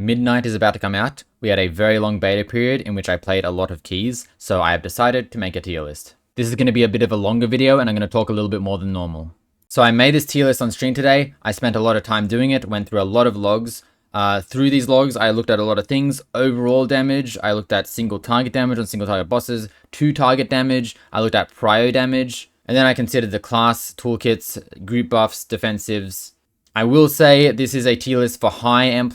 Midnight is about to come out. We had a very long beta period in which I played a lot of keys, so I have decided to make a tier list. This is going to be a bit of a longer video and I'm going to talk a little bit more than normal. So I made this tier list on stream today. I spent a lot of time doing it, went through a lot of logs. Through these logs, I looked at a lot of things. Overall damage, I looked at single target damage on single target bosses, 2 target damage, I looked at prio damage, and then I considered the class, toolkits, group buffs, defensives. I will say this is a tier list for high M+.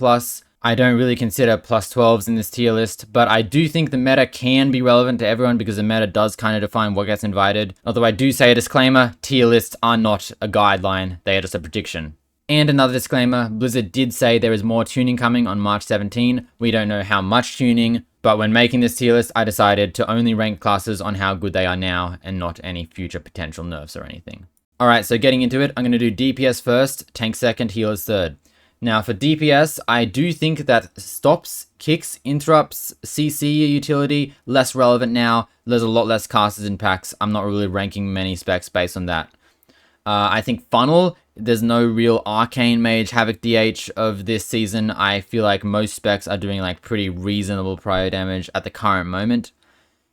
I don't really consider plus 12s in this tier list, but I do think the meta can be relevant to everyone because the meta does kind of define what gets invited. Although I do say a disclaimer, tier lists are not a guideline, they are just a prediction. And another disclaimer, Blizzard did say there is more tuning coming on March 17. We don't know how much tuning, but when making this tier list, I decided to only rank classes on how good they are now and not any future potential nerfs or anything. Alright, so getting into it, I'm going to do DPS first, tank second, healers third. Now for DPS, I do think that stops, kicks, interrupts, CC utility, less relevant now. There's a lot less casters in packs. I'm not really ranking many specs based on that. I think funnel, there's no real arcane mage Havoc DH of this season. I feel like most specs are doing like pretty reasonable prio damage at the current moment.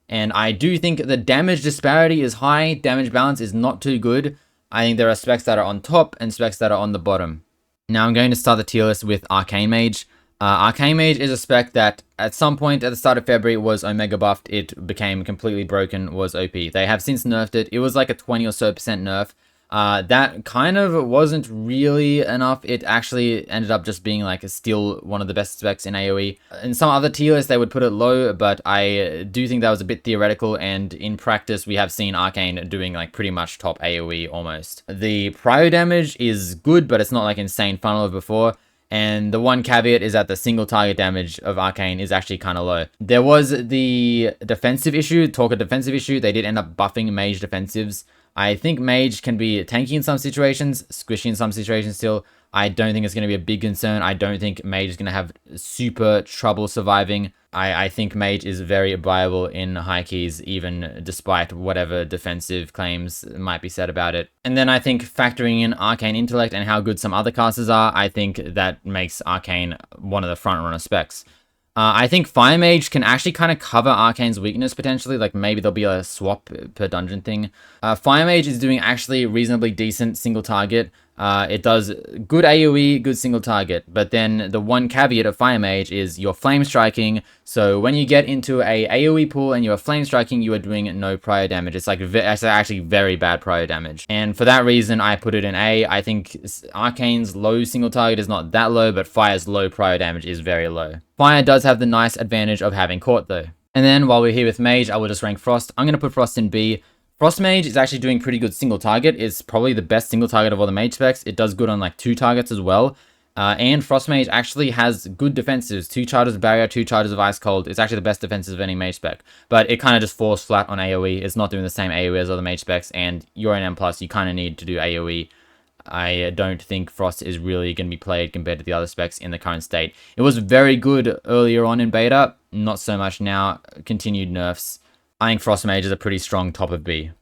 And I do think the damage disparity is high, damage balance is not too good. I think there are specs that are on top and specs that are on the bottom. Now I'm going to start the tier list with Arcane Mage. Arcane Mage is a spec that at some point at the start of February was Omega buffed. It became completely broken, was OP. They have since nerfed it. It was like a 20 or so % nerf. That kind of wasn't really enough. It actually ended up just being like still one of the best specs in AoE. In some other tier lists they would put it low, but I do think that was a bit theoretical, and in practice we have seen Arcane doing like pretty much top AoE almost. The prio damage is good, but it's not like insane funnel of before. And the one caveat is that the single target damage of Arcane is actually kind of low. There was the defensive issue, talk of defensive issue. They did end up buffing Mage defensives. I think Mage can be tanky in some situations, squishy in some situations still. I don't think it's going to be a big concern. I don't think Mage is going to have super trouble surviving. I think Mage is very viable in high keys, even despite whatever defensive claims might be said about it. And then I think factoring in Arcane Intellect and how good some other classes are, I think that makes Arcane one of the front runner specs. I think Fire Mage can actually kind of cover Arcane's weakness potentially, like maybe there'll be a swap per dungeon thing. Fire Mage is doing actually reasonably decent single target. It does good AoE, good single target, but then the one caveat of Fire Mage is you're flame striking, so when you get into a AoE pool and you're flame striking, you are doing no prio damage. It's like it's actually very bad prio damage, and for that reason I put it in A. I think Arcane's low single target is not that low, but Fire's low prio damage is very low. Fire does have the nice advantage of having Court though. And then while we're here with Mage, I will just rank Frost. I'm going to put Frost in B. Frost Mage is actually doing pretty good single target. It's probably the best single target of all the Mage specs. It does good on like 2 targets as well. And Frost Mage actually has good defensives. 2 charges of Barrier, 2 charges of Ice Cold. It's actually the best defenses of any Mage spec. But it kind of just falls flat on AoE. It's not doing the same AoE as other Mage specs. And you're an M+, you kind of need to do AoE. I don't think Frost is really going to be played compared to the other specs in the current state. It was very good earlier on in beta. Not so much now. Continued nerfs. I think Frost Mage is a pretty strong top of B.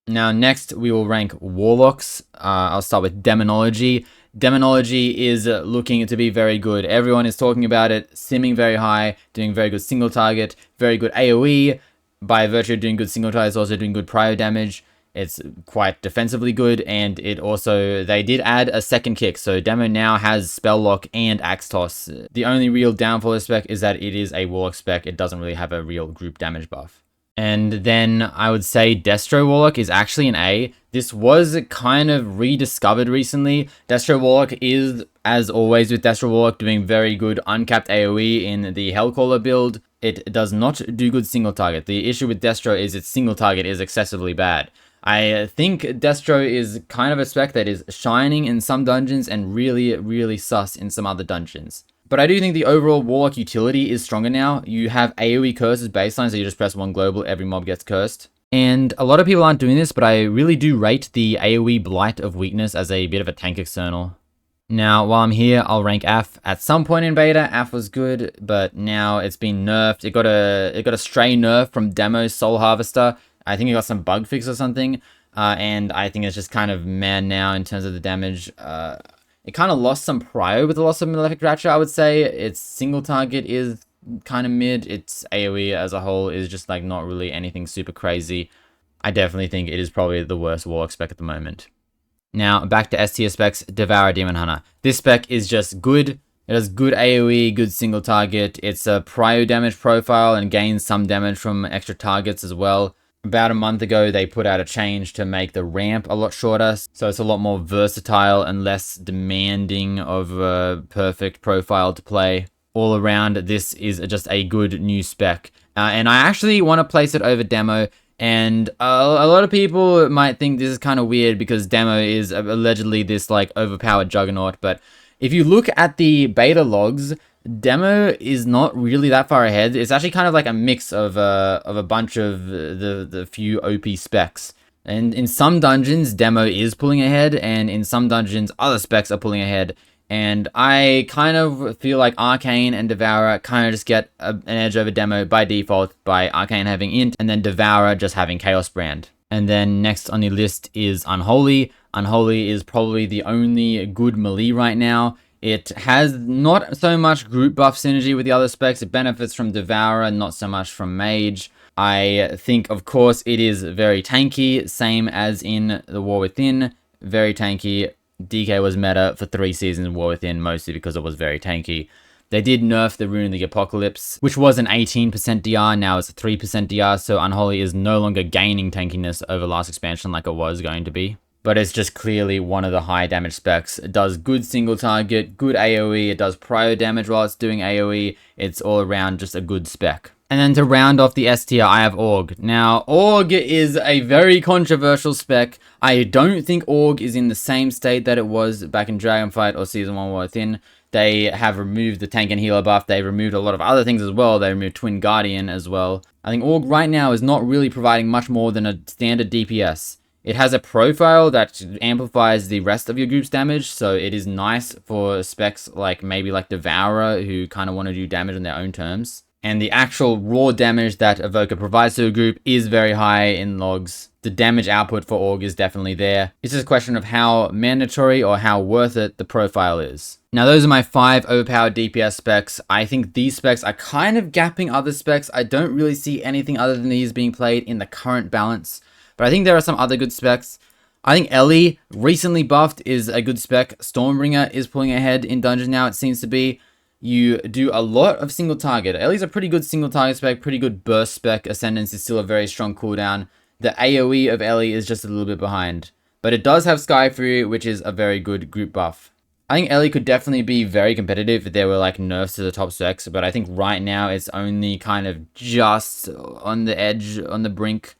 Now next we will rank Warlocks. I'll start with Demonology. Demonology is looking to be very good. Everyone is talking about it, simming very high, doing very good single target, very good AoE. By virtue of doing good single target, it's also doing good prio damage. It's quite defensively good, and it also, they did add a second kick, so Demo now has Spell Lock and Axe Toss. The only real downfall of the spec is that it is a Warlock spec. It doesn't really have a real group damage buff. And then I would say Destro Warlock is actually an A. This was kind of rediscovered recently. Destro Warlock is, as always with Destro Warlock, doing very good uncapped AoE in the Hellcaller build. It does not do good single target. The issue with Destro is its single target is excessively bad. I think Destro is kind of a spec that is shining in some dungeons and really, really sus in some other dungeons. But I do think the overall Warlock utility is stronger now. You have AoE curses baseline, so you just press 1 global, every mob gets cursed. And a lot of people aren't doing this, but I really do rate the AoE Blight of Weakness as a bit of a tank external. Now, while I'm here, I'll rank AF. At some point in beta, AF was good, but now it's been nerfed. It got a stray nerf from Demo's Soul Harvester. I think it got some bug fix or something, and I think it's just kind of mad now in terms of the damage. It kind of lost some prio with the loss of Malefic Ratchet, I would say. Its single target is kind of mid. Its AoE as a whole is just like not really anything super crazy. I definitely think it is probably the worst Warlock spec at the moment. Now, back to S tier specs, Devourer Demon Hunter. This spec is just good. It has good AoE, good single target. It's a prio damage profile and gains some damage from extra targets as well. About a month ago, they put out a change to make the ramp a lot shorter, so it's a lot more versatile and less demanding of a perfect profile to play. All around, this is just a good new spec. And I actually want to place it over Demo, and a lot of people might think this is kind of weird because Demo is allegedly this like overpowered juggernaut, but if you look at the beta logs, Demo is not really that far ahead. It's actually kind of like a mix of a bunch of the few OP specs. And in some dungeons, Demo is pulling ahead, and in some dungeons, other specs are pulling ahead. And I kind of feel like Arcane and Devourer kind of just get an edge over Demo by default by Arcane having Int, and then Devourer just having Chaos Brand. And then next on the list is Unholy. Unholy is probably the only good melee right now. It has not so much group buff synergy with the other specs. It benefits from Devourer, not so much from Mage. I think, of course, it is very tanky, same as in the War Within. Very tanky. DK was meta for 3 seasons in War Within, mostly because it was very tanky. They did nerf the Rune of the Apocalypse, which was an 18% DR, now it's a 3% DR, so Unholy is no longer gaining tankiness over last expansion like it was going to be. But it's just clearly one of the high damage specs. It does good single target, good AoE, it does prio damage while it's doing AoE. It's all around just a good spec. And then to round off the S tier, I have Aug. Now, Aug is a very controversial spec. I don't think Aug is in the same state that it was back in Dragonfight or Season 1 War Within. They have removed the tank and healer buff. They removed a lot of other things as well. They removed Twin Guardian as well. I think Aug right now is not really providing much more than a standard DPS. It has a profile that amplifies the rest of your group's damage, so it is nice for specs like maybe like Devourer, who kind of want to do damage on their own terms. And the actual raw damage that Evoker provides to a group is very high in logs. The damage output for Aug is definitely there. It's just a question of how mandatory or how worth it the profile is. Now those are my 5 overpowered DPS specs. I think these specs are kind of gapping other specs. I don't really see anything other than these being played in the current balance. But I think there are some other good specs. I think Ele, recently buffed, is a good spec. Stormbringer is pulling ahead in dungeons now, it seems to be. You do a lot of single target. Ele's a pretty good single target spec, pretty good burst spec. Ascendance is still a very strong cooldown. The AoE of Ele is just a little bit behind. But it does have Sky Fury, which is a very good group buff. I think Ele could definitely be very competitive if there were like nerfs to the top specs. But I think right now it's only kind of just on the edge, on the brink.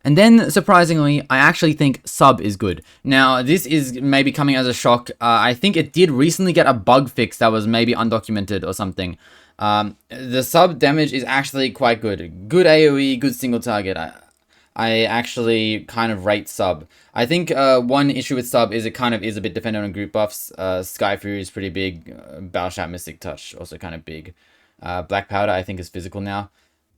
And then, surprisingly, I actually think Sub is good. Now, this is maybe coming as a shock. I think it did recently get a bug fix that was maybe undocumented or something. The Sub damage is actually quite good. Good AoE, good single target. I actually kind of rate Sub. I think one issue with Sub is it kind of is a bit dependent on group buffs. Sky Fury is pretty big. Battleshout Mystic Touch, also kind of big. Black Powder, I think, is physical now.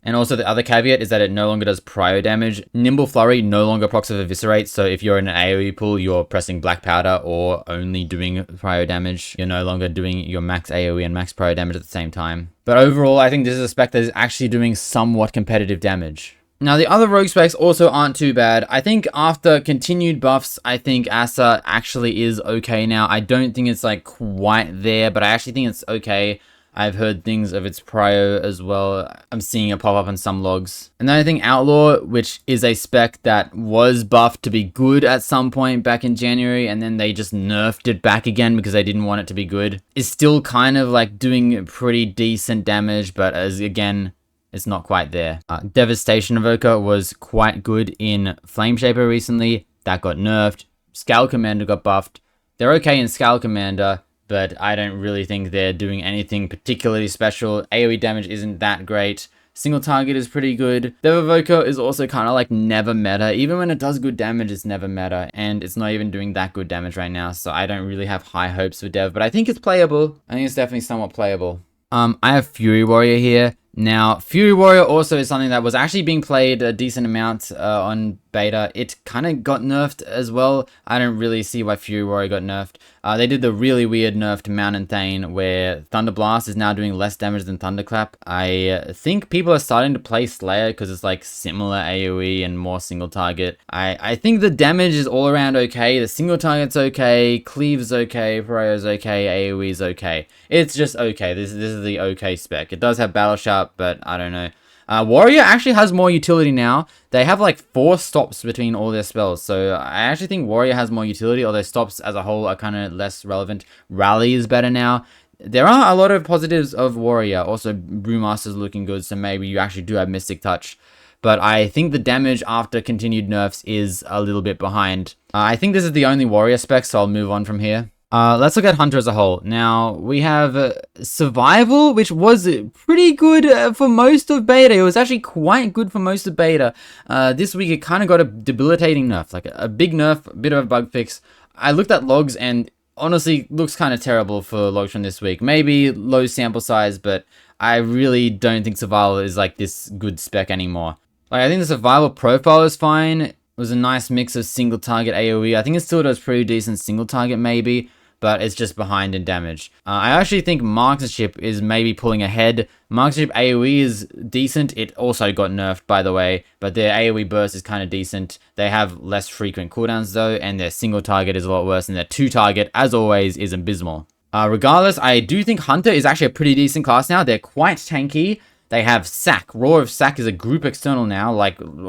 And also the other caveat is that it no longer does prio damage. Nimble Flurry no longer procs of Eviscerate, so if you're in an AoE pool, you're pressing Black Powder or only doing prio damage. You're no longer doing your max AoE and max prio damage at the same time. But overall, I think this is a spec that is actually doing somewhat competitive damage. Now, the other rogue specs also aren't too bad. I think after continued buffs, I think Asa actually is okay now. I don't think it's like quite there, but I actually think it's okay. I've heard things of its prio as well. I'm seeing it pop up on some logs. And then I think Outlaw, which is a spec that was buffed to be good at some point back in January, and then they just nerfed it back again because they didn't want it to be good, is still kind of like doing pretty decent damage, but as again, it's not quite there. Devastation Evoker was quite good in Flameshaper recently. That got nerfed. Scale Commander got buffed. They're okay in Scale Commander, but I don't really think they're doing anything particularly special. AoE damage isn't that great. Single target is pretty good. Dev Evoker is also kind of like never meta. Even when it does good damage, it's never meta. And it's not even doing that good damage right now. So I don't really have high hopes for Dev, but I think it's playable. I think it's definitely somewhat playable. I have Fury Warrior here. Now, Fury Warrior also is something that was actually being played a decent amount on beta, it kind of got nerfed as well. I don't really see why Fury Warrior got nerfed. They did the really weird nerf to Mountain Thane where Thunder Blast is now doing less damage than Thunderclap. I think people are starting to play Slayer because it's like similar AoE and more single target. I think the damage is all around okay. The single target's okay, Cleave's okay, Parayo's okay, AoE's okay. It's just okay. This is the okay spec. It does have Battle Sharp, but I don't know. Warrior actually has more utility now. They have like 4 stops between all their spells. So I actually think Warrior has more utility, although stops as a whole are kind of less relevant. Rally is better now. There are a lot of positives of Warrior. Also, Brewmaster's looking good, so maybe you actually do have Mystic Touch. But I think the damage after continued nerfs is a little bit behind. I think this is the only Warrior spec, so I'll move on from here. Let's look at Hunter as a whole. Now, we have Survival, which was pretty good for most of beta. It was actually quite good for most of beta. This week, it kind of got a debilitating nerf, like a big nerf, a bit of a bug fix. I looked at logs and honestly looks kind of terrible for logs from this week. Maybe low sample size, but I really don't think Survival is like this good spec anymore. Like, I think the Survival profile is fine. It was a nice mix of single target AoE. I think it still does pretty decent single target maybe, but it's just behind in damage. I actually think Marksmanship is maybe pulling ahead. Marksmanship AoE is decent. It also got nerfed, by the way, but their AoE burst is kind of decent. They have less frequent cooldowns, though, and their single target is a lot worse, and their 2 target, as always, is abysmal. Regardless, I do think Hunter is actually a pretty decent class now. They're quite tanky. They have Sack. Roar of Sack is a group external now,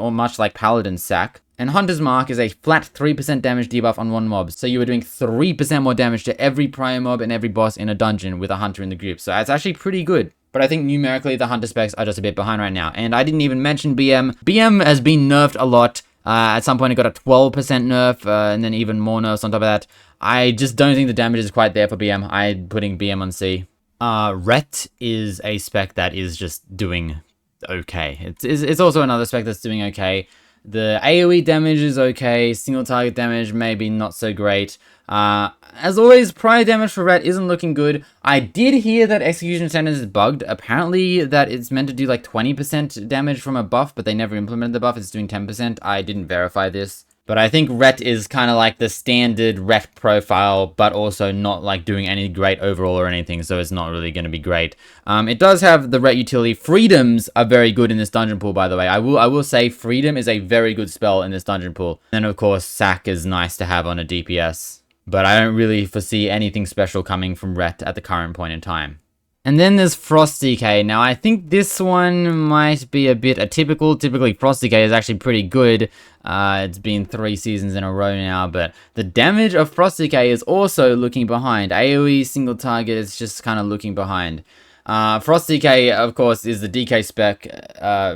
much like Paladin's Sack. And Hunter's Mark is a flat 3% damage debuff on one mob, so you are doing 3% more damage to every prior mob and every boss in a dungeon with a Hunter in the group, so it's actually pretty good. But I think numerically the Hunter specs are just a bit behind right now. And I didn't even mention BM. BM has been nerfed a lot. At some point it got a 12% nerf, and then even more nerfs on top of that. I just don't think the damage is quite there for BM. I'm putting BM on C. Ret is a spec that is just doing okay. It's also another spec that's doing okay. The AoE damage is okay, single target damage maybe not so great. As always, prior damage for Ret isn't looking good. I did hear that Execution Sentence is bugged. Apparently that it's meant to do like 20% damage from a buff, but they never implemented the buff. It's doing 10%. I didn't verify this. But I think Ret is kind of like the standard Ret profile, but also not like doing any great overall or anything, so it's not really going to be great. It does have the Ret utility. Freedoms are very good in this dungeon pool, by the way. I will say Freedom is a very good spell in this dungeon pool. And of course, Sack is nice to have on a DPS. But I don't really foresee anything special coming from Ret at the current point in time. And then there's Frost DK. Now, I think this one might be a bit atypical. Typically, Frost DK is actually pretty good. It's been 3 seasons in a row now, but the damage of Frost DK is also looking behind. AoE single target is just kind of looking behind. Frost DK, of course, is the DK spec.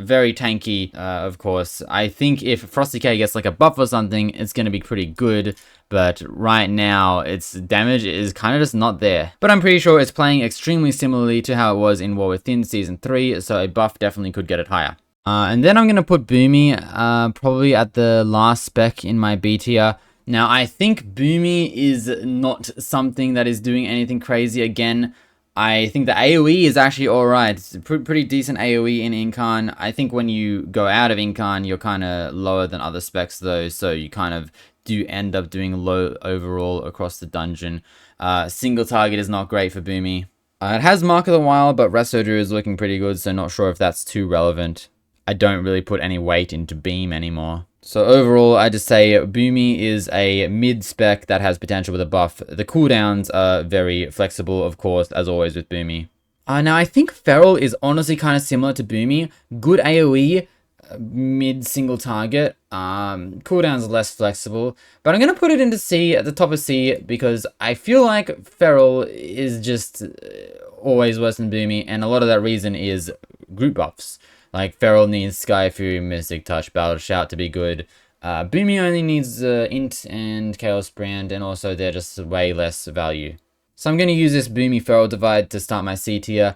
Very tanky, of course. I think if Frost DK gets like a buff or something, it's going to be pretty good. But right now, its damage is kind of just not there. But I'm pretty sure it's playing extremely similarly to how it was in War Within Season 3, so a buff definitely could get it higher. And then I'm going to put Boomy probably at the last spec in my B tier. Now, I think Boomy is not something that is doing anything crazy again. I think the AoE is actually alright. It's a pretty decent AoE in Incarn. I think when you go out of Incarn, you're kind of lower than other specs though, so you kind of do end up doing low overall across the dungeon. Single target is not great for Boomy. It has Mark of the Wild, but Resto Druid is looking pretty good, so not sure if that's too relevant. I don't really put any weight into Beam anymore. So overall, I just say Boomy is a mid-spec that has potential with a buff. The cooldowns are very flexible, of course, as always with Boomy. Now, I think Feral is honestly kind of similar to Boomy. Good AoE, mid-single target. Cooldowns are less flexible. But I'm going to put it into C, at the top of C, because I feel like Feral is just always worse than Boomy, and a lot of that reason is group buffs. Like, Feral needs Sky Fury, Mystic Touch, Battle Shout to be good. Boomy only needs Int and Chaos Brand, and also they're just way less value. So I'm going to use this Boomy Feral divide to start my C tier.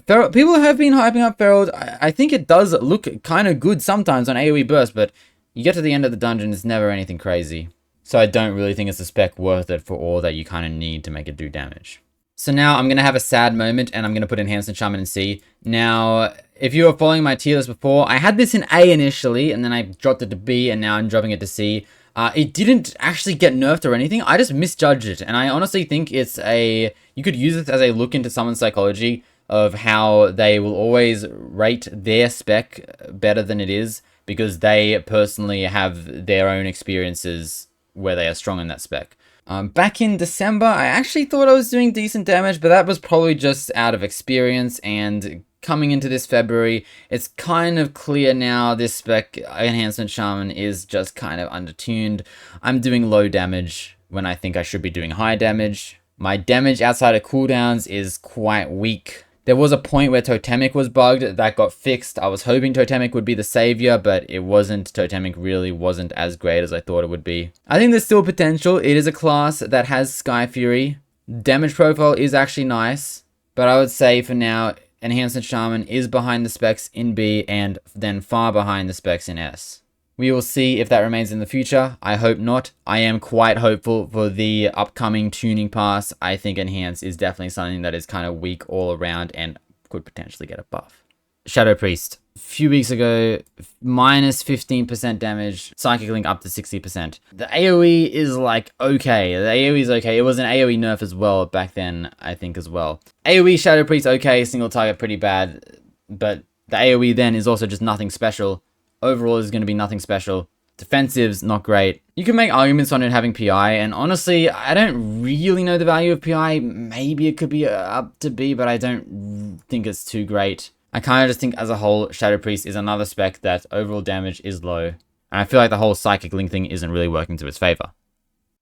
Feral, people have been hyping up Feral. I think it does look kind of good sometimes on AoE burst, but you get to the end of the dungeon, it's never anything crazy. So I don't really think it's a spec worth it for all that you kind of need to make it do damage. So now I'm going to have a sad moment and I'm going to put Enhancement Shaman in C. Now, if you were following my tier list before, I had this in A initially, and then I dropped it to B, and now I'm dropping it to C. It didn't actually get nerfed or anything. I just misjudged it, and I honestly think it's a... You could use this as a look into someone's psychology of how they will always rate their spec better than it is because they personally have their own experiences where they are strong in that spec. Back in December, I actually thought I was doing decent damage, but that was probably just out of experience, and coming into this February, it's kind of clear now this spec, Enhancement Shaman, is just kind of undertuned. I'm doing low damage when I think I should be doing high damage. My damage outside of cooldowns is quite weak. There was a point where Totemic was bugged, that got fixed. I was hoping Totemic would be the savior, but it wasn't. Totemic really wasn't as great as I thought it would be. I think there's still potential. It is a class that has Sky Fury. Damage profile is actually nice, but I would say for now, Enhancement Shaman is behind the specs in B and then far behind the specs in S. We will see if that remains in the future. I hope not. I am quite hopeful for the upcoming tuning pass. I think Enhance is definitely something that is kind of weak all around and could potentially get a buff. Shadow Priest. A few weeks ago, minus 15% damage. Psychic Link up to 60%. The AoE is like okay. The AoE is okay. It was an AoE nerf as well back then, I think as well. AoE Shadow Priest okay. Single target pretty bad. But the AoE then is also just nothing special. Overall is going to be nothing special. Defensive's not great. You can make arguments on it having PI, and honestly, I don't really know the value of PI. Maybe it could be up to B, but I don't think it's too great. I kind of just think as a whole, Shadow Priest is another spec that overall damage is low. And I feel like the whole Psychic Link thing isn't really working to its favor.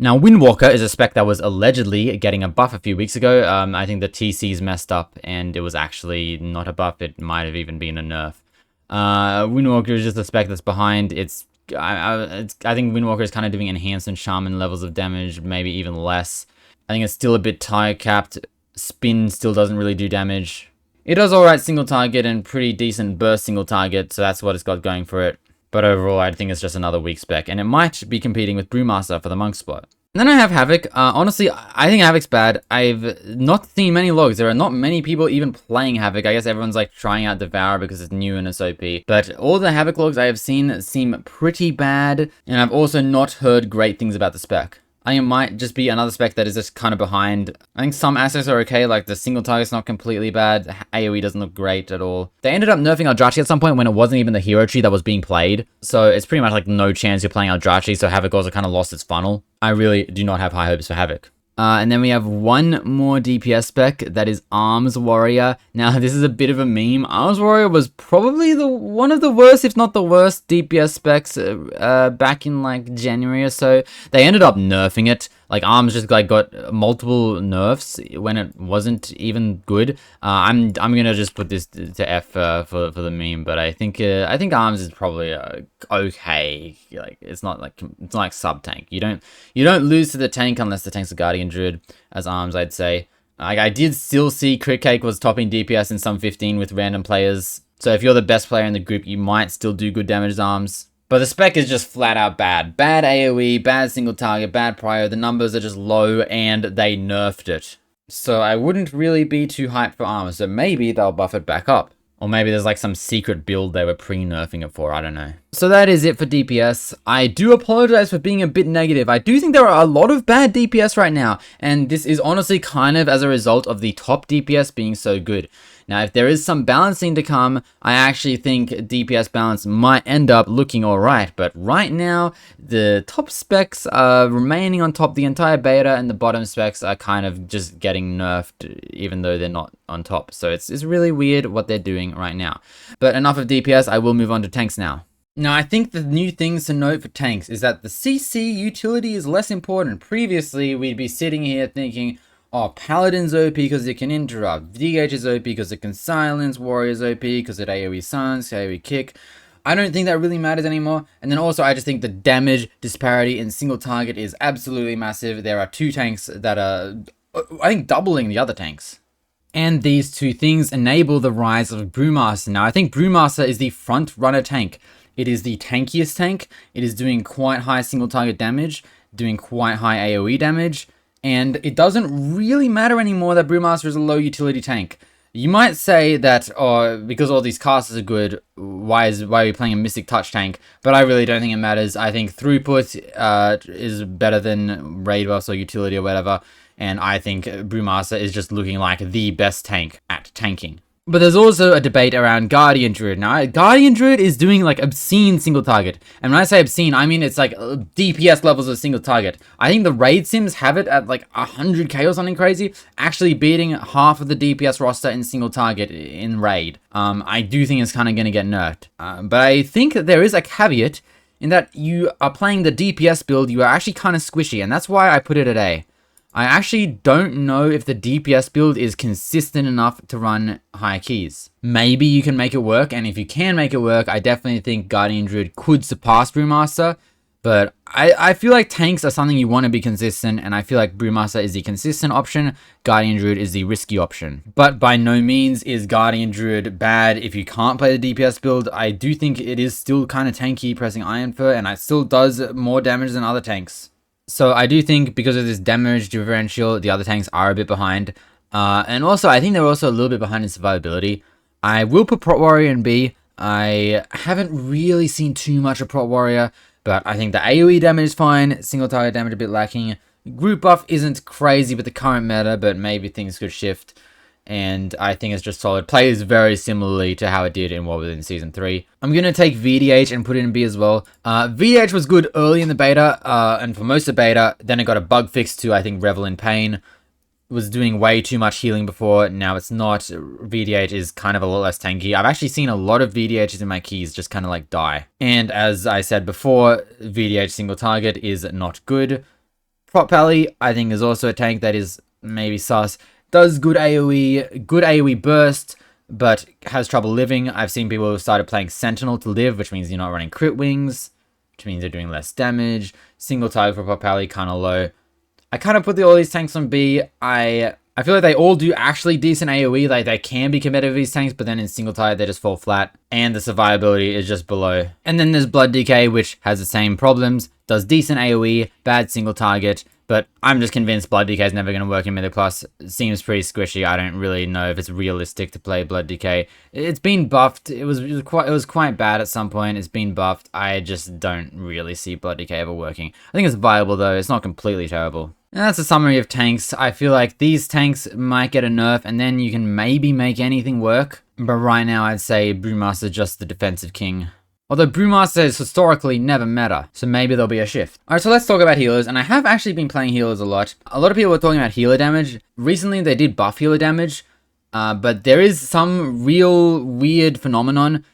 Now, Windwalker is a spec that was allegedly getting a buff a few weeks ago. I think the TC's messed up, and it was actually not a buff. It might have even been a nerf. Windwalker is just a spec that's behind. I think Windwalker is kind of doing Enhancement Shaman levels of damage, maybe even less. I think it's still a bit tire capped. Spin still doesn't really do damage. It does alright single target and pretty decent burst single target, so that's what it's got going for it. But overall, I think it's just another weak spec, and it might be competing with Brewmaster for the Monk spot. And then I have Havoc. Honestly, I think Havoc's bad. I've not seen many logs. There are not many people even playing Havoc. I guess everyone's like trying out Devourer because it's new and it's OP. But all the Havoc logs I have seen seem pretty bad. And I've also not heard great things about the spec. I think it might just be another spec that is just kind of behind. I think some assets are okay, like the single target's not completely bad. AoE doesn't look great at all. They ended up nerfing Eldrazi at some point when it wasn't even the hero tree that was being played. So it's pretty much like no chance you're playing Eldrazi, so Havoc also kind of lost its funnel. I really do not have high hopes for Havoc. And then we have one more DPS spec, that is Arms Warrior. Now, this is a bit of a meme. Arms Warrior was probably one of the worst, if not the worst, DPS specs back in like January or so. They ended up nerfing it. Like Arms just like got multiple nerfs when it wasn't even good. I'm gonna just put this to F for the meme, but I think Arms is probably okay. Like it's not like sub tank. You don't lose to the tank unless the tank's a Guardian Druid as Arms, I'd say. Like I did still see Crit Cake was topping DPS in some 15 with random players. So if you're the best player in the group, you might still do good damage as Arms. But the spec is just flat out bad. Bad AoE, bad single target, bad prio. The numbers are just low and they nerfed it. So I wouldn't really be too hyped for Arms. So maybe they'll buff it back up. Or maybe there's like some secret build they were pre-nerfing it for. I don't know. So that is it for DPS. I do apologize for being a bit negative. I do think there are a lot of bad DPS right now. And this is honestly kind of as a result of the top DPS being so good. Now, if there is some balancing to come, I actually think DPS balance might end up looking alright. But right now, the top specs are remaining on top the entire beta, and the bottom specs are kind of just getting nerfed, even though they're not on top. So it's really weird what they're doing right now. But enough of DPS, I will move on to tanks now. Now, I think the new things to note for tanks is that the CC utility is less important. Previously, we'd be sitting here thinking, oh, Paladin's OP because it can interrupt. DH is OP because it can silence. Warrior's OP because it AoE silence, AoE kick. I don't think that really matters anymore. And then also, I just think the damage disparity in single target is absolutely massive. There are two tanks that are, I think, doubling the other tanks. And these two things enable the rise of Brewmaster. Now, I think Brewmaster is the front runner tank. It is the tankiest tank. It is doing quite high single target damage, doing quite high AoE damage, and it doesn't really matter anymore that Brewmaster is a low utility tank. You might say that, oh, because all these casters are good, why are you playing a Mystic Touch tank? But I really don't think it matters. I think throughput is better than raid buffs or utility or whatever, and I think Brewmaster is just looking like the best tank at tanking. But there's also a debate around Guardian Druid. Now, Guardian Druid is doing like obscene single target. And when I say obscene, I mean it's like DPS levels of single target. I think the raid sims have it at like 100k or something crazy, actually beating half of the DPS roster in single target in raid. I do think it's kind of going to get nerfed. But I think that there is a caveat in that you are playing the DPS build, you are actually kind of squishy, and that's why I put it at A. I actually don't know if the DPS build is consistent enough to run high keys. Maybe you can make it work, and if you can make it work, I definitely think Guardian Druid could surpass Brewmaster, but I feel like tanks are something you want to be consistent, and I feel like Brewmaster is the consistent option, Guardian Druid is the risky option. But by no means is Guardian Druid bad if you can't play the DPS build. I do think it is still kind of tanky pressing Iron Fur, and it still does more damage than other tanks. So I do think because of this damage differential, the other tanks are a bit behind. And also, I think they're also a little bit behind in survivability. I will put Prot Warrior in B. I haven't really seen too much of Prot Warrior, but I think the AoE damage is fine. Single target damage a bit lacking. Group buff isn't crazy with the current meta, but maybe things could shift. And I think it's just solid. Plays very similarly to how it did in War Within Season 3. I'm going to take VDH and put it in B as well. VDH was good early in the beta, and for most of the beta. Then it got a bug fix to, I think, Revel in Pain. It was doing way too much healing before. Now it's not. VDH is kind of a lot less tanky. I've actually seen a lot of VDHs in my keys just kind of like die. And as I said before, VDH single target is not good. Prot Pally, I think, is also a tank that is maybe sus. Does good AoE burst, but has trouble living. I've seen people who started playing Sentinel to live, which means you're not running crit wings, which means they're doing less damage. Single target for Prot Pally, kind of low. I kind of put all these tanks on B. I feel like they all do actually decent AoE. Like they can be competitive, these tanks, but then in single target they just fall flat, and the survivability is just below. And then there's Blood DK, which has the same problems. Does decent AoE, bad single target. But I'm just convinced Blood DK is never going to work in Mythic Plus. It seems pretty squishy. I don't really know if it's realistic to play Blood DK. It's been buffed. It was quite bad at some point. It's been buffed. I just don't really see Blood DK ever working. I think it's viable though. It's not completely terrible. And that's a summary of tanks. I feel like these tanks might get a nerf, and then you can maybe make anything work. But right now, I'd say Brewmaster just the defensive king. Although Brewmaster has historically never meta, so maybe there'll be a shift. Alright, so let's talk about healers, and I have actually been playing healers a lot. A lot of people are talking about healer damage. Recently, they did buff healer damage, but there is some real weird phenomenon.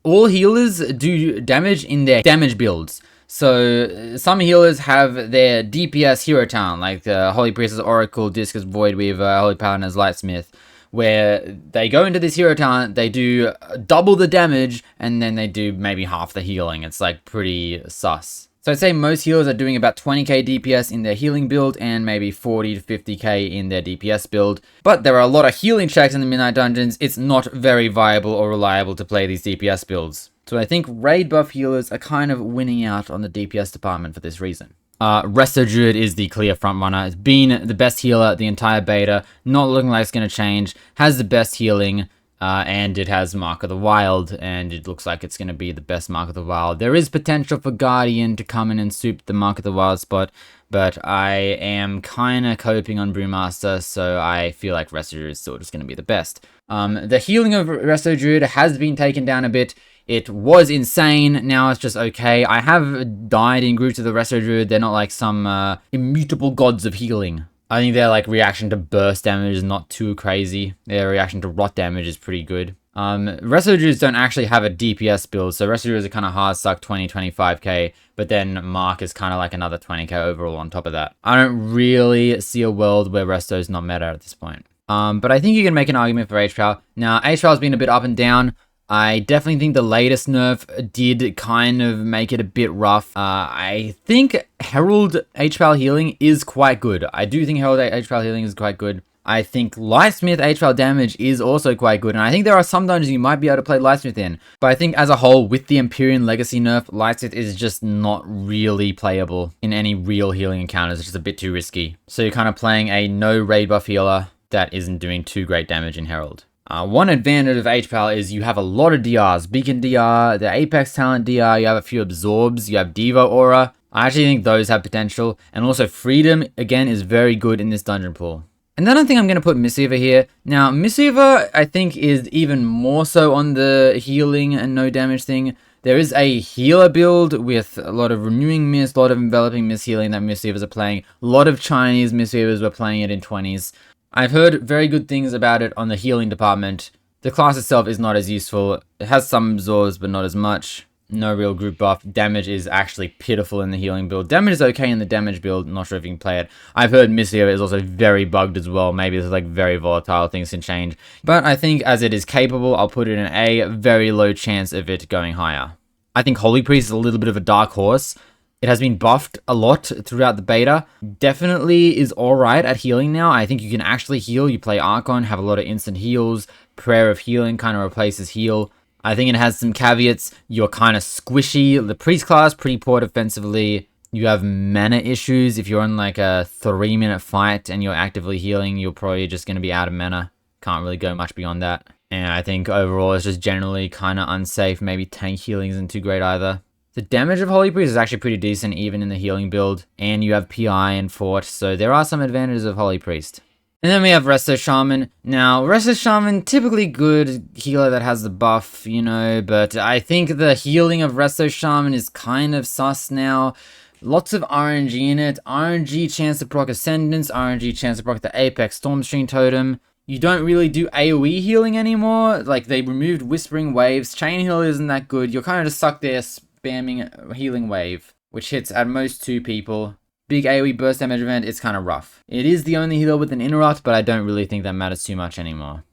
All healers do damage in their damage builds. So some healers have their DPS hero talent, like the Holy Priestess, Oracle, Discus, Voidweaver, Holy Paladin, Lightsmith, where they go into this hero talent, they do double the damage, and then they do maybe half the healing. It's like pretty sus. So I'd say most healers are doing about 20k DPS in their healing build, and maybe 40 to 50k in their DPS build. But there are a lot of healing checks in the Midnight Dungeons. It's not very viable or reliable to play these DPS builds. So I think raid buff healers are kind of winning out on the DPS department for this reason. Resto Druid is the clear frontrunner. It's been the best healer the entire beta. Not looking like it's going to change. Has the best healing, and it has Mark of the Wild, and it looks like it's going to be the best Mark of the Wild. There is potential for Guardian to come in and soup the Mark of the Wild spot, but I am kind of coping on Brewmaster, so I feel like Resto Druid is still just going to be the best. The healing of Resto Druid has been taken down a bit. It was insane, now it's just okay. I have died in groups of the Resto Druid. They're not like some immutable gods of healing. I think their like reaction to burst damage is not too crazy. Their reaction to rot damage is pretty good. Resto Druids don't actually have a DPS build, so Resto Druids are kind of hard suck 20-25k, but then Mark is kind of like another 20k overall on top of that. I don't really see a world where Resto's not meta at this point. But I think you can make an argument for H-Trial. Now, H-Trial's been a bit up and down. I definitely think the latest nerf did kind of make it a bit rough. I think Herald H-Trial healing is quite good. I do think Herald H-Trial healing is quite good. I think Lightsmith HPL damage is also quite good, and I think there are some dungeons you might be able to play Lightsmith in. But I think as a whole, with the Empyrean Legacy nerf, Lightsmith is just not really playable in any real healing encounters. It's just a bit too risky. So you're kind of playing a no raid buff healer that isn't doing too great damage in Herald. One advantage of HPL is you have a lot of DRs. Beacon DR, the Apex Talent DR, you have a few Absorbs, you have Devo Aura. I actually think those have potential. And also Freedom, again, is very good in this dungeon pool. And then I think I'm going to put Mistweaver here. Now, Mistweaver, I think, is even more so on the healing and no damage thing. There is a healer build with a lot of Renewing Mist, a lot of Enveloping Mist healing that Mistweavers are playing. A lot of Chinese Mistweavers were playing it in 20s. I've heard very good things about it on the healing department. The class itself is not as useful. It has some absorbs, but not as much. No real group buff. Damage is actually pitiful in the healing build. Damage is okay in the damage build. Not sure if you can play it. I've heard Mistweaver is also very bugged as well. Maybe it's like very volatile. Things can change. But I think as it is capable, I'll put it in a very low chance of it going higher. I think Holy Priest is a little bit of a dark horse. It has been buffed a lot throughout the beta. Definitely is alright at healing now. I think you can actually heal. You play Archon, have a lot of instant heals. Prayer of Healing kind of replaces heal. I think it has some caveats. You're kind of squishy. The Priest class, pretty poor defensively. You have mana issues. If you're on like a 3-minute fight and you're actively healing, you're probably just going to be out of mana. Can't really go much beyond that. And I think overall it's just generally kind of unsafe. Maybe tank healing isn't too great either. The damage of Holy Priest is actually pretty decent even in the healing build. And you have PI and Fort, so there are some advantages of Holy Priest. And then we have Resto Shaman. Now, Resto Shaman, typically good healer that has the buff, you know, but I think the healing of Resto Shaman is kind of sus now. Lots of RNG in it. RNG chance to proc Ascendance, RNG chance to proc the Apex Stormstream Totem. You don't really do AoE healing anymore. Like, they removed Whispering Waves. Chain Heal isn't that good. You're kind of just stuck there spamming Healing Wave, which hits at most 2 people. Big AoE burst damage event, it's kind of rough. It is the only healer with an interrupt, but I don't really think that matters too much anymore.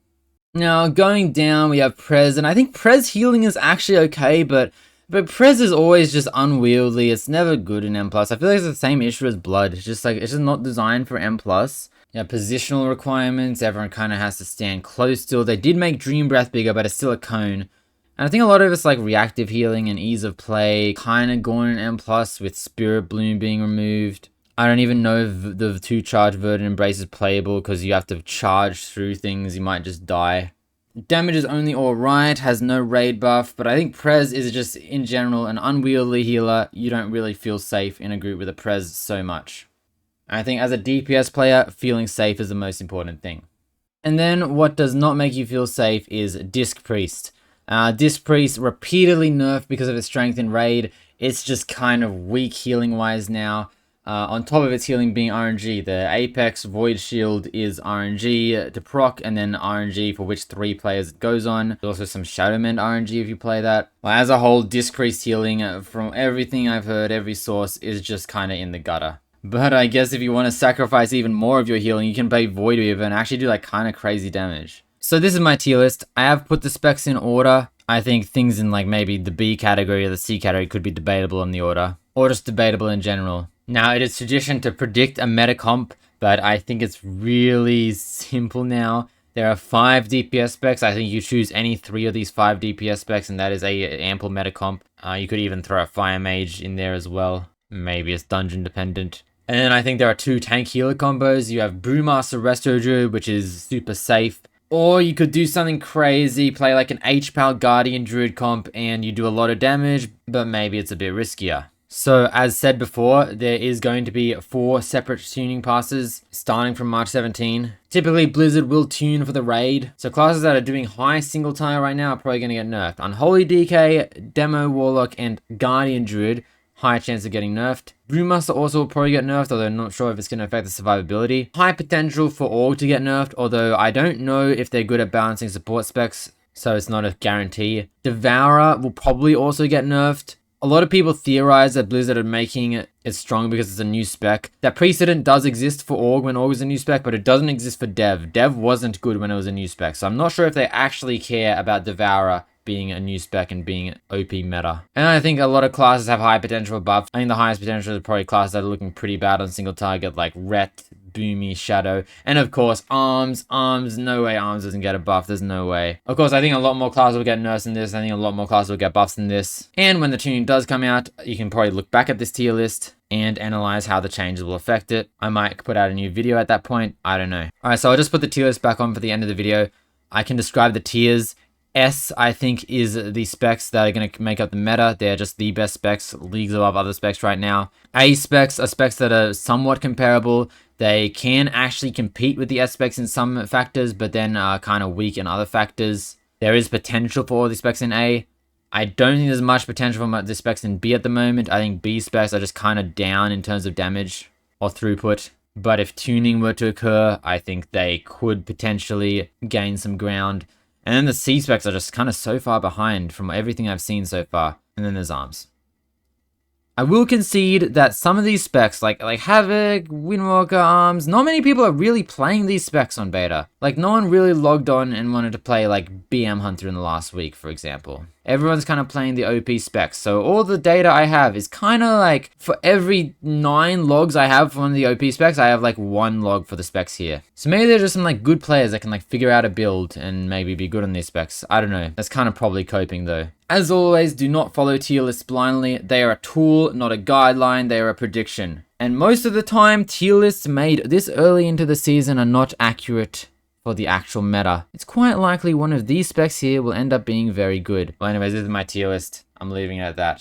Now, going down, we have Prez, and I think Prez healing is actually okay, but Prez is always just unwieldy. It's never good in M+. I feel like it's the same issue as Blood. It's just not designed for M+. Yeah, positional requirements, everyone kind of has to stand close still. They did make Dream Breath bigger, but it's still a cone. And I think a lot of it's like reactive healing and ease of play, kind of going in M+, with Spirit Bloom being removed. I don't even know if the 2-charge Verdant Embrace is playable because you have to charge through things, you might just die. Damage is only alright, has no raid buff, but I think Prez is just, in general, an unwieldy healer. You don't really feel safe in a group with a Prez so much. I think as a DPS player, feeling safe is the most important thing. And then what does not make you feel safe is Disc Priest. Disc Priest repeatedly nerfed because of its strength in raid. It's just kind of weak healing wise now. On top of its healing being RNG, the Apex Void Shield is RNG to proc, and then RNG for which 3 players it goes on. There's also some Shadowmend RNG if you play that. Well, as a whole, Disc Priest healing, from everything I've heard, every source, is just kind of in the gutter. But I guess if you want to sacrifice even more of your healing, you can play Void Weaver and actually do like kind of crazy damage. So this is my tier list. I have put the specs in order. I think things in like maybe the B category or the C category could be debatable in the order, or just debatable in general. Now, it is tradition to predict a meta comp, but I think it's really simple now. There are 5 DPS specs. I think you choose any 3 of these 5 DPS specs, and that is a ample meta comp. You could even throw a Fire Mage in there as well. Maybe it's dungeon dependent. And then I think there are 2 tank healer combos. You have Brewmaster Resto Druid, which is super safe. Or you could do something crazy, play like an HPal Guardian Druid comp, and you do a lot of damage, but maybe it's a bit riskier. So, as said before, there is going to be 4 separate tuning passes starting from March 17. Typically, Blizzard will tune for the raid, so classes that are doing high single tire right now are probably going to get nerfed. Unholy DK, Demo Warlock, and Guardian Druid, high chance of getting nerfed. Brewmaster also will probably get nerfed, although I'm not sure if it's going to affect the survivability. High potential for Aug to get nerfed, although I don't know if they're good at balancing support specs, so it's not a guarantee. Devourer will probably also get nerfed. A lot of people theorize that Blizzard are making it strong because it's a new spec. That precedent does exist for Aug when Aug was a new spec, but it doesn't exist for Dev. Dev wasn't good when it was a new spec, so I'm not sure if they actually care about Devourer being a new spec and being OP meta. And I think a lot of classes have high potential buffs. I think the highest potential is probably classes that are looking pretty bad on single target, like Ret, boomy shadow. And of course, arms, no way arms doesn't get a buff, there's no way. Of course, I think a lot more classes will get nerfs than this, I think a lot more classes will get buffs than this. And when the tuning does come out, you can probably look back at this tier list and analyze how the changes will affect it. I might put out a new video at that point, I don't know. Alright, so I'll just put the tier list back on for the end of the video. I can describe the tiers. S, I think, is the specs that are going to make up the meta. They're just the best specs, leagues above other specs right now. A specs are specs that are somewhat comparable. They can actually compete with the S specs in some factors, but then are kind of weak in other factors. There is potential for all the specs in A. I don't think there's much potential for the specs in B at the moment. I think B specs are just kind of down in terms of damage or throughput. But if tuning were to occur, I think they could potentially gain some ground. And then the C specs are just kind of so far behind from everything I've seen so far. And then there's arms. I will concede that some of these specs, like Havoc, Windwalker, arms, not many people are really playing these specs on beta. Like, no one really logged on and wanted to play, like, BM Hunter in the last week, for example. Everyone's kind of playing the OP specs, so all the data I have is kind of like, for every 9 logs I have for one of the OP specs, I have like 1 log for the specs here. So maybe there's just some like good players that can like figure out a build and maybe be good on these specs. I don't know. That's kind of probably coping though. As always, do not follow tier lists blindly. They are a tool, not a guideline. They are a prediction. And most of the time, tier lists made this early into the season are not accurate for the actual meta. It's quite likely one of these specs here will end up being very good. Well, anyways, this is my tier list. I'm leaving it at that.